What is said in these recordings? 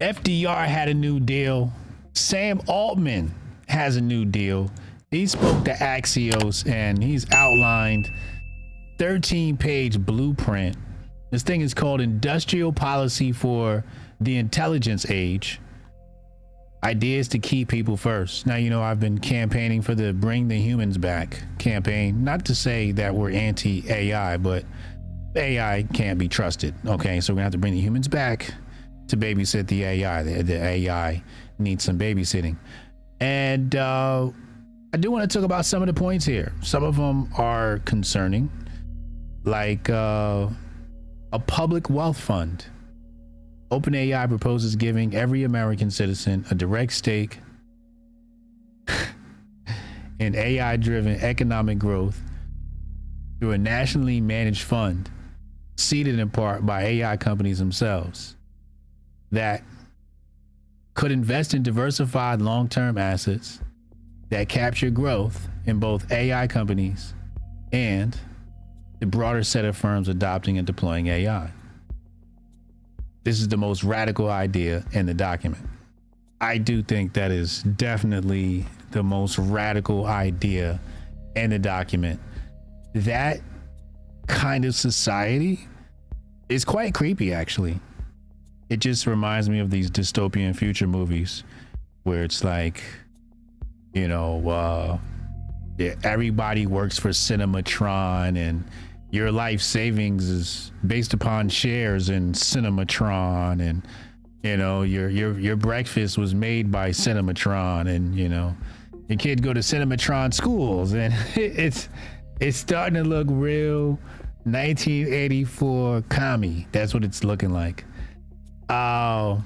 FDR had a new deal. Sam Altman has a new deal. He spoke to Axios and he's outlined 13-page blueprint. This thing is called Industrial Policy for the Intelligence Age. Ideas to keep people first. Now, I've been campaigning for the Bring the Humans Back campaign. Not to say that we're anti-AI, but AI can't be trusted. Okay, so we're gonna have to bring the humans back to babysit the AI. The AI needs some babysitting. And I do want to talk about some of the points here. Some of them are concerning, like a public wealth fund. OpenAI proposes giving every American citizen a direct stake in AI-driven economic growth through a nationally managed fund seeded in part by AI companies themselves that could invest in diversified long-term assets that capture growth in both AI companies and the broader set of firms adopting and deploying AI. This is the most radical idea in the document. I do think that is definitely the most radical idea in the document. That kind of society is quite creepy, actually. It just reminds me of these dystopian future movies where it's like, everybody works for Cinematron and your life savings is based upon shares in Cinematron, and your breakfast was made by Cinematron, and your kid go to Cinematron schools, and it's starting to look real 1984 commie. That's what it's looking like. We're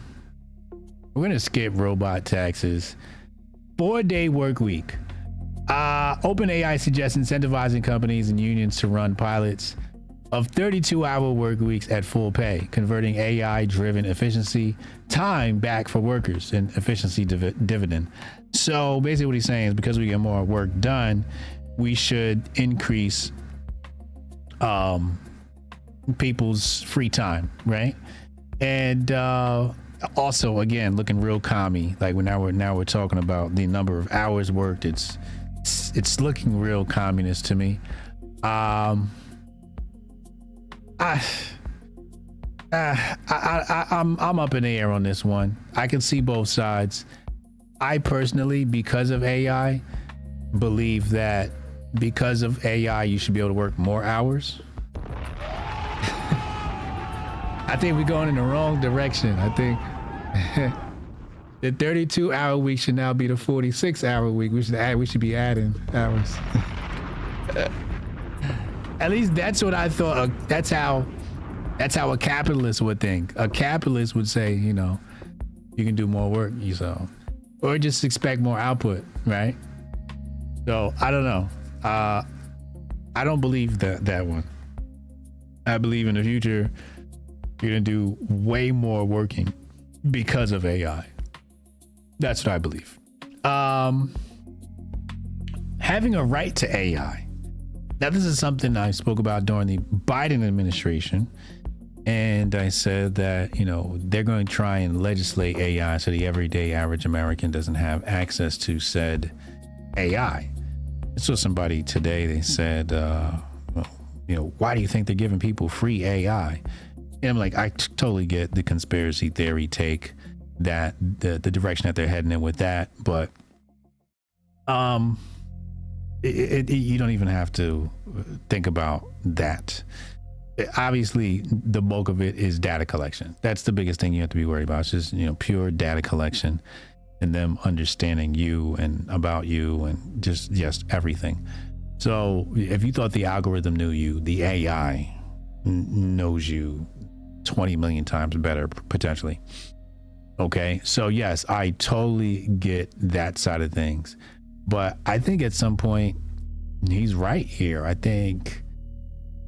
gonna skip robot taxes. 4-day work week. OpenAI suggests incentivizing companies and unions to run pilots of 32-hour work weeks at full pay, converting AI-driven efficiency time back for workers and efficiency dividend. So basically what he's saying is because we get more work done, we should increase people's free time, right? And also, again, looking real commie. Like now we're talking about the number of hours worked. It's looking real communist to me. I'm up in the air on this one. I can see both sides. I personally, because of AI, believe that because of AI, you should be able to work more hours. I think we're going in the wrong direction. I think the 32-hour week should now be the 46-hour week. We should be adding hours. At least that's what I thought. That's how a capitalist would think. A capitalist would say, you can do more work, or just expect more output, right? So I don't know. I don't believe that one. I believe in the future, you're gonna do way more working because of AI. That's what I believe. Having a right to AI. Now, this is something I spoke about during the Biden administration. And I said that, they're going to try and legislate AI so the everyday average American doesn't have access to said AI. I saw somebody today, they said, why do you think they're giving people free AI? And I'm like, I totally get the conspiracy theory take that the direction that they're heading in with that, but you don't even have to think about that. Obviously, the bulk of it is data collection. That's the biggest thing you have to be worried about. It's just pure data collection and them understanding you and about you and just everything. So if you thought the algorithm knew you, the AI knows you 20 million times better potentially. Okay, so yes, I totally get that side of things, but I think at some point he's right here. I think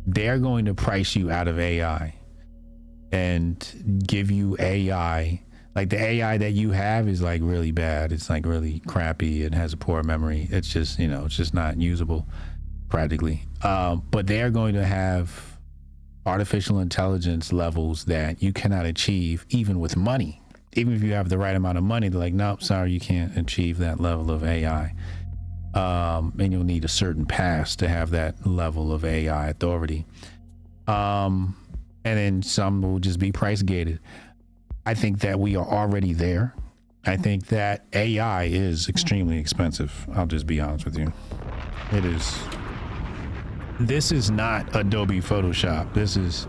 they're going to price you out of AI and give you AI. Like the AI that you have is like really bad. It's like really crappy. It has a poor memory. It's just, it's just not usable practically. But they're going to have artificial intelligence levels that you cannot achieve even with money. even if you have the right amount of money, they're like, nope, sorry, you can't achieve that level of AI. And you'll need a certain pass to have that level of AI authority. And then some will just be price gated. I think that we are already there. I think that AI is extremely expensive. I'll just be honest with you. It is. This is not Adobe Photoshop. This is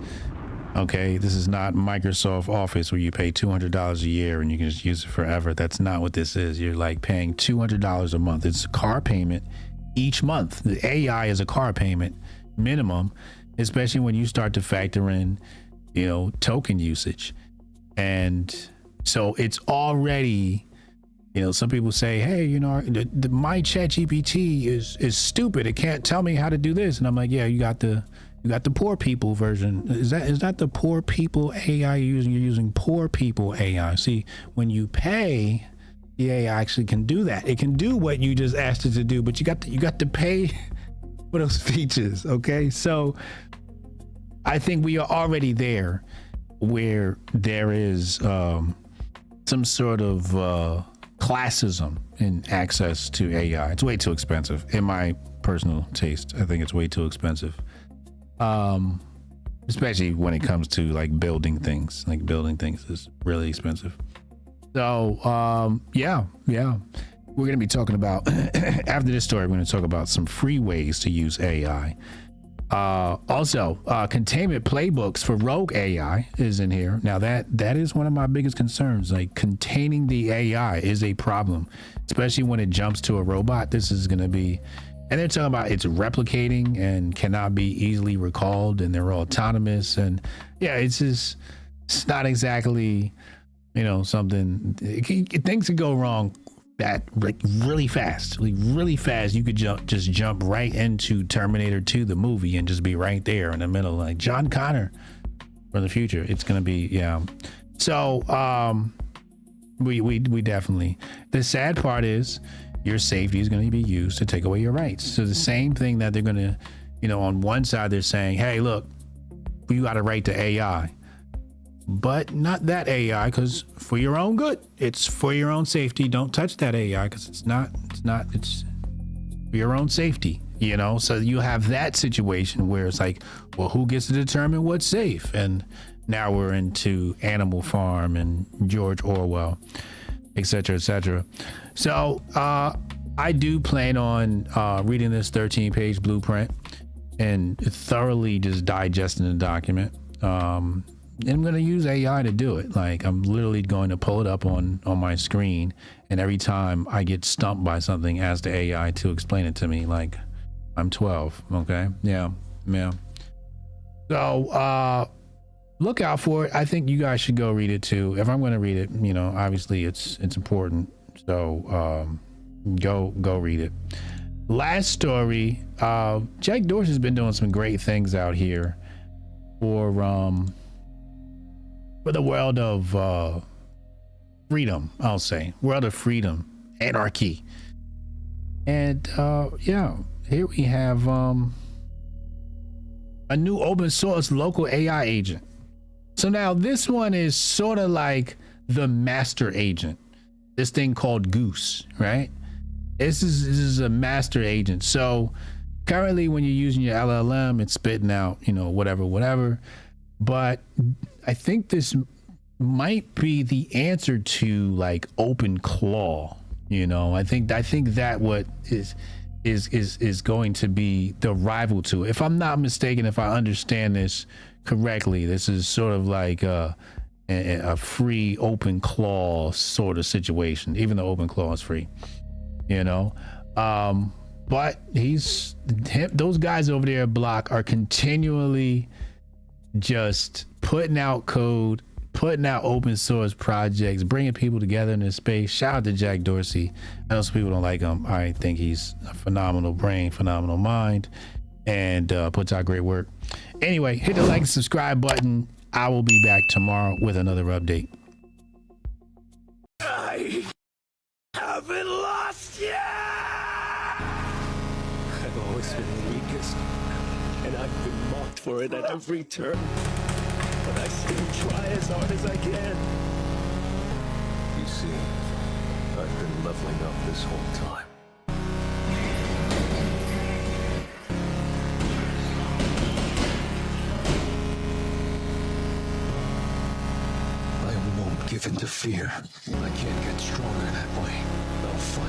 not Microsoft Office where you pay $200 a year and you can just use it forever. That's not what this is. You're like paying $200 a month. It's a car payment each month. The AI is a car payment minimum, especially when you start to factor in, token usage. And so it's already, some people say, hey, my chat GPT is stupid. It can't tell me how to do this. And I'm like, yeah, you got the poor people version. Is that the poor people AI you're using poor people AI. See, when you pay, the AI actually can do that. It can do what you just asked it to do, but you got to pay for those features. Okay. So I think we are already there where there is some sort of classism in access to AI. It's way too expensive in my personal taste. I think it's way too expensive. Especially when it comes to building things. Building things is really expensive. So yeah, we're going to be talking about after this story, we're going to talk about some free ways to use AI. Also, containment playbooks for rogue AI is in here. Now that is one of my biggest concerns. Containing the AI is a problem, especially when it jumps to a robot. This is going to be, and they're talking about it's replicating and cannot be easily recalled, and they're autonomous. And yeah, it's not exactly, something. Things could go wrong that really fast. You could jump right into Terminator 2, the movie, and just be right there in the middle, like John Connor from the future. It's gonna be, yeah. So we definitely. The sad part is your safety is going to be used to take away your rights. So the same thing that they're going to, on one side they're saying, hey, look, you got a right to AI, but not that AI, because for your own good, it's for your own safety. Don't touch that AI because it's for your own safety, So you have that situation where it's like, well, who gets to determine what's safe? And now we're into Animal Farm and George Orwell, et cetera, et cetera. So I do plan on reading this 13-page blueprint and thoroughly just digesting the document. And I'm going to use AI to do it. I'm literally going to pull it up on my screen, and every time I get stumped by something, ask the AI to explain it to me like I'm 12. Okay. Yeah. So look out for it. I think you guys should go read it too. If I'm going to read it, obviously it's important. So go read it. Last story. Jack Dorsey's been doing some great things out here for the world of freedom. I'll say world of freedom, anarchy, and yeah. Here we have a new open source local AI agent. So now this one is sort of like the master agent. This thing called Goose, right? This is a master agent. So currently when you're using your LLM, it's spitting out, whatever. But I think this might be the answer to OpenClaw. I think that what is going to be the rival to it. If I'm not mistaken, if I understand this correctly, this is sort of like a free OpenClaw sort of situation, even though OpenClaw is free, but those guys over there at Block are continually just putting out code, putting out open source projects, bringing people together in this space. Shout out to Jack Dorsey. I know some people don't like him. I think he's a phenomenal brain, phenomenal mind, and puts out great work. Anyway, hit the like and subscribe button. I will be back tomorrow with another update. I haven't lost yet! I've always been the weakest, and I've been mocked for it at every turn. But I still try as hard as I can. see, I've been leveling up this whole time. I won't give in to fear. I can't get stronger that way. I'll fight